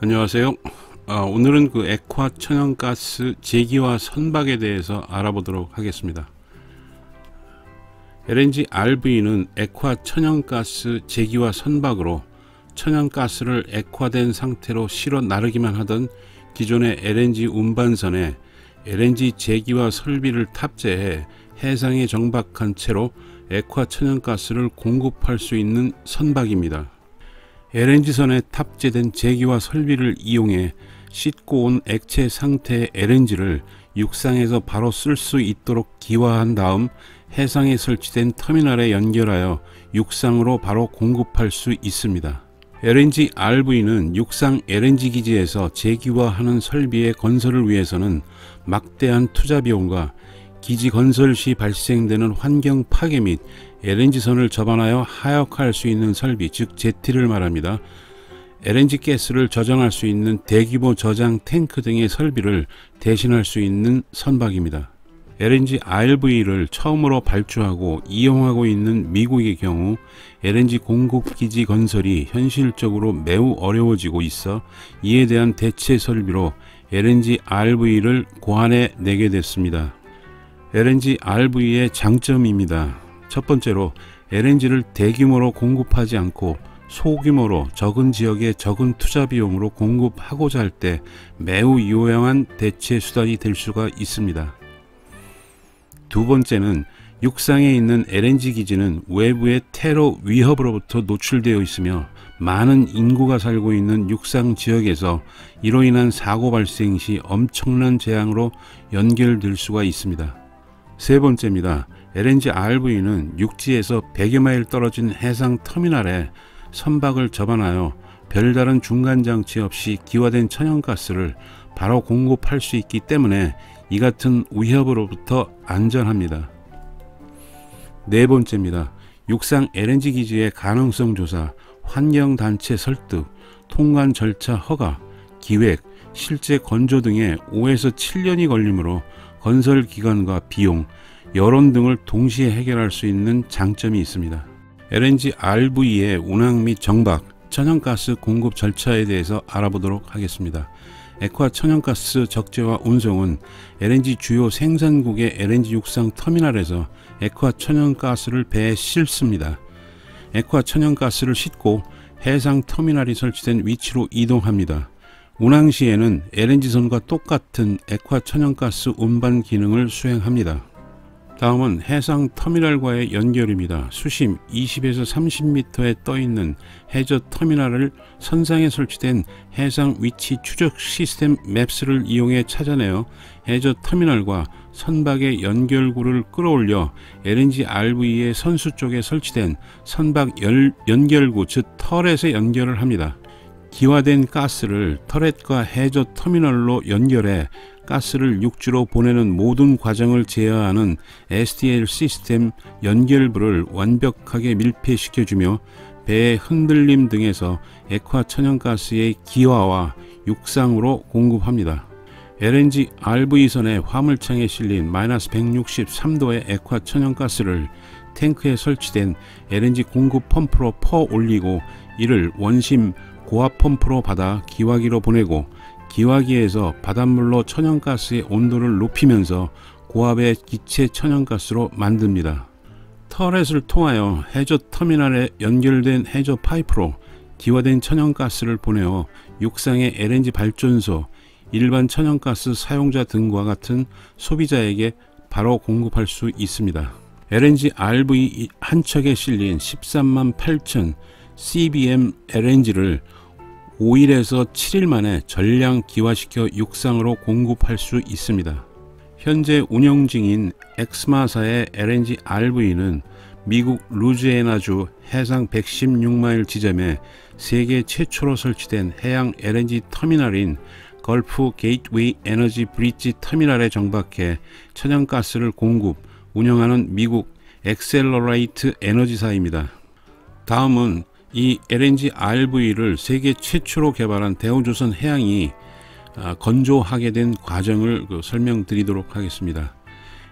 안녕하세요. 오늘은 그 액화 천연가스 제기와 선박에 대해서 알아보도록 하겠습니다. LNG RV는 액화 천연가스 제기와 선박으로 천연가스를 액화된 상태로 실어 나르기만 하던 기존의 LNG 운반선에 LNG 제기와 설비를 탑재해 해상에 정박한 채로 액화 천연가스를 공급할 수 있는 선박입니다. LNG선에 탑재된 제기와 설비를 이용해 씻고 온 액체 상태의 LNG를 육상에서 바로 쓸 수 있도록 기화한 다음 해상에 설치된 터미널에 연결하여 육상으로 바로 공급할 수 있습니다. LNG RV는 육상 LNG 기지에서 제기화하는 설비의 건설을 위해서는 막대한 투자 비용과 기지 건설 시 발생되는 환경 파괴 및 LNG선을 접안하여 하역할 수 있는 설비, 즉 제티를 말합니다. LNG 가스를 저장할 수 있는 대규모 저장 탱크 등의 설비를 대신할 수 있는 선박입니다. LNG RV를 처음으로 발주하고 이용하고 있는 미국의 경우 LNG 공급기지 건설이 현실적으로 매우 어려워지고 있어 이에 대한 대체 설비로 LNG RV를 고안해 내게 됐습니다. LNG RV의 장점입니다. 첫 번째로 LNG를 대규모로 공급하지 않고 소규모로 적은 지역에 적은 투자 비용으로 공급하고자 할 때 매우 유용한 대체 수단이 될 수가 있습니다. 두 번째는 육상에 있는 LNG 기지는 외부의 테러 위협으로부터 노출되어 있으며 많은 인구가 살고 있는 육상 지역에서 이로 인한 사고 발생 시 엄청난 재앙으로 연결될 수가 있습니다. 세 번째입니다. LNG RV는 육지에서 100여 마일 떨어진 해상 터미널에 선박을 접안하여 별다른 중간 장치 없이 기화된 천연가스를 바로 공급할 수 있기 때문에 이 같은 위협으로부터 안전합니다. 네 번째입니다. 육상 LNG 기지의 가능성 조사, 환경단체 설득, 통관 절차 허가, 기획, 실제 건조 등에 5에서 7년이 걸리므로 건설 기간과 비용, 여론 등을 동시에 해결할 수 있는 장점이 있습니다. LNG RV의 운항 및 정박, 천연가스 공급 절차에 대해서 알아보도록 하겠습니다. 액화 천연가스 적재와 운송은 LNG 주요 생산국의 LNG 육상 터미널에서 액화 천연가스를 배에 싣습니다. 액화 천연가스를 싣고 해상 터미널이 설치된 위치로 이동합니다. 운항 시에는 LNG선과 똑같은 액화 천연가스 운반 기능을 수행합니다. 다음은 해상 터미널과의 연결입니다. 수심 20에서 30m에 떠있는 해저 터미널을 선상에 설치된 해상 위치 추적 시스템 맵스를 이용해 찾아내어 해저 터미널과 선박의 연결구를 끌어올려 LNG RV의 선수 쪽에 설치된 선박 연결구 즉 터렛에 연결을 합니다. 기화된 가스를 터렛과 해저 터미널로 연결해 가스를 육지로 보내는 모든 과정을 제어하는 STL 시스템 연결부를 완벽하게 밀폐시켜주며 배의 흔들림 등에서 액화 천연가스의 기화와 육상으로 공급합니다. LNG RV선의 화물창에 실린 -163도의 액화 천연가스를 탱크에 설치된 LNG 공급 펌프로 퍼 올리고 이를 원심 고압 펌프로 받아 기화기로 보내고 기화기에서 바닷물로 천연가스의 온도를 높이면서 고압의 기체 천연가스로 만듭니다. 터렛을 통하여 해저 터미널에 연결된 해저 파이프로 기화된 천연가스를 보내어 육상의 LNG 발전소, 일반 천연가스 사용자 등과 같은 소비자에게 바로 공급할 수 있습니다. LNG RV 한 척에 실린 13만 8천 CBM LNG를 5일에서 7일 만에 전량 기화시켜 육상으로 공급할 수 있습니다. 현재 운영 중인 엑스마사의 LNG RV는 미국 루지애나주 해상 116마일 지점에 세계 최초로 설치된 해양 LNG 터미널인 걸프 게이트웨이 에너지 브릿지 터미널에 정박해 천연가스를 공급, 운영하는 미국 엑셀러레이트 에너지사입니다. 다음은 이 LNG RV를 세계 최초로 개발한 대우조선 해양이 건조하게 된 과정을 설명드리도록 하겠습니다.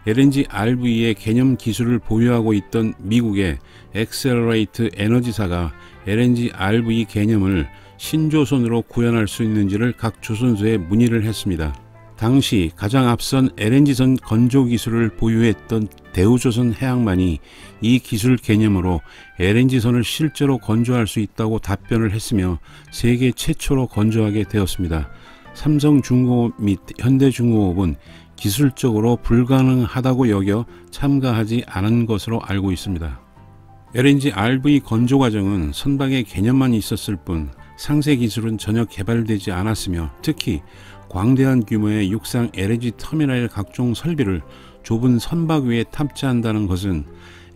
LNG RV의 개념 기술을 보유하고 있던 미국의 엑셀러레이트 에너지사가 LNG RV 개념을 신조선으로 구현할 수 있는지를 각 조선소에 문의를 했습니다. 당시 가장 앞선 LNG선 건조 기술을 보유했던 대우조선 해양만이 이 기술 개념으로 LNG선을 실제로 건조할 수 있다고 답변을 했으며 세계 최초로 건조하게 되었습니다. 삼성중공업 및 현대중공업은 기술적으로 불가능하다고 여겨 참가하지 않은 것으로 알고 있습니다. LNG RV 건조 과정은 선박의 개념만 있었을 뿐 상세 기술은 전혀 개발되지 않았으며 특히 광대한 규모의 육상 LNG 터미널의 각종 설비를 좁은 선박 위에 탑재한다는 것은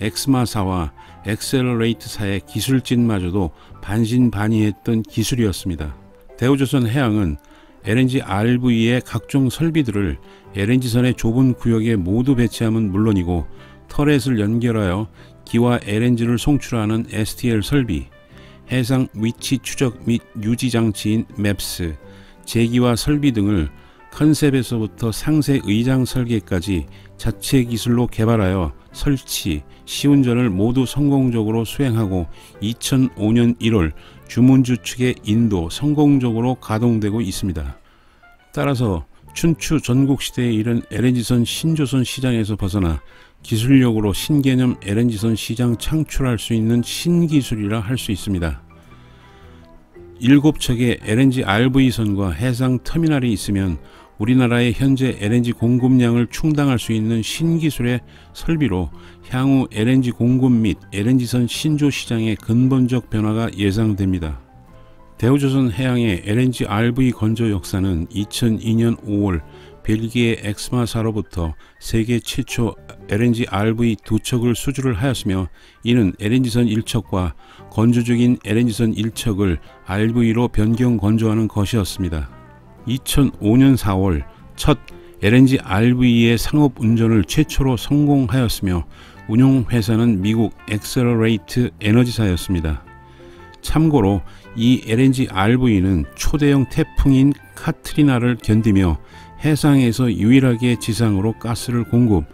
엑스마사와 엑셀러레이트사의 기술진마저도 반신반의했던 기술이었습니다. 대우조선 해양은 LNG RV의 각종 설비들을 LNG선의 좁은 구역에 모두 배치함은 물론이고 터렛을 연결하여 기와 LNG를 송출하는 STL 설비, 해상 위치 추적 및 유지 장치인 맵스, 제기와 설비 등을 컨셉에서부터 상세 의장 설계까지 자체 기술로 개발하여 설치, 시운전을 모두 성공적으로 수행하고 2005년 1월 주문주 측의 인도 성공적으로 가동되고 있습니다. 따라서 춘추 전국시대에 이른 LNG선 신조선 시장에서 벗어나 기술력으로 신개념 LNG선 시장 창출할 수 있는 신기술이라 할 수 있습니다. 7척의 LNG RV선과 해상 터미널이 있으면 우리나라의 현재 LNG 공급량을 충당할 수 있는 신기술의 설비로 향후 LNG 공급 및 LNG선 신조 시장의 근본적 변화가 예상됩니다. 대우조선 해양의 LNG RV 건조 역사는 2002년 5월 벨기에 엑스마사로부터 세계 최초 LNG RV 2척을 수주를 하였으며 이는 LNG선 1척과 건조 중인 LNG선 1척을 RV로 변경 건조하는 것이었습니다. 2005년 4월 첫 LNG RV의 상업 운전을 최초로 성공하였으며 운용회사는 미국 엑셀러레이트 에너지사였습니다. 참고로 이 LNG RV는 초대형 태풍인 카트리나를 견디며 해상에서 유일하게 지상으로 가스를 공급,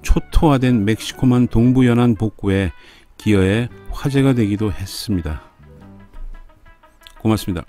초토화된 멕시코만 동부연안 복구에 기여해 화제가 되기도 했습니다. 고맙습니다.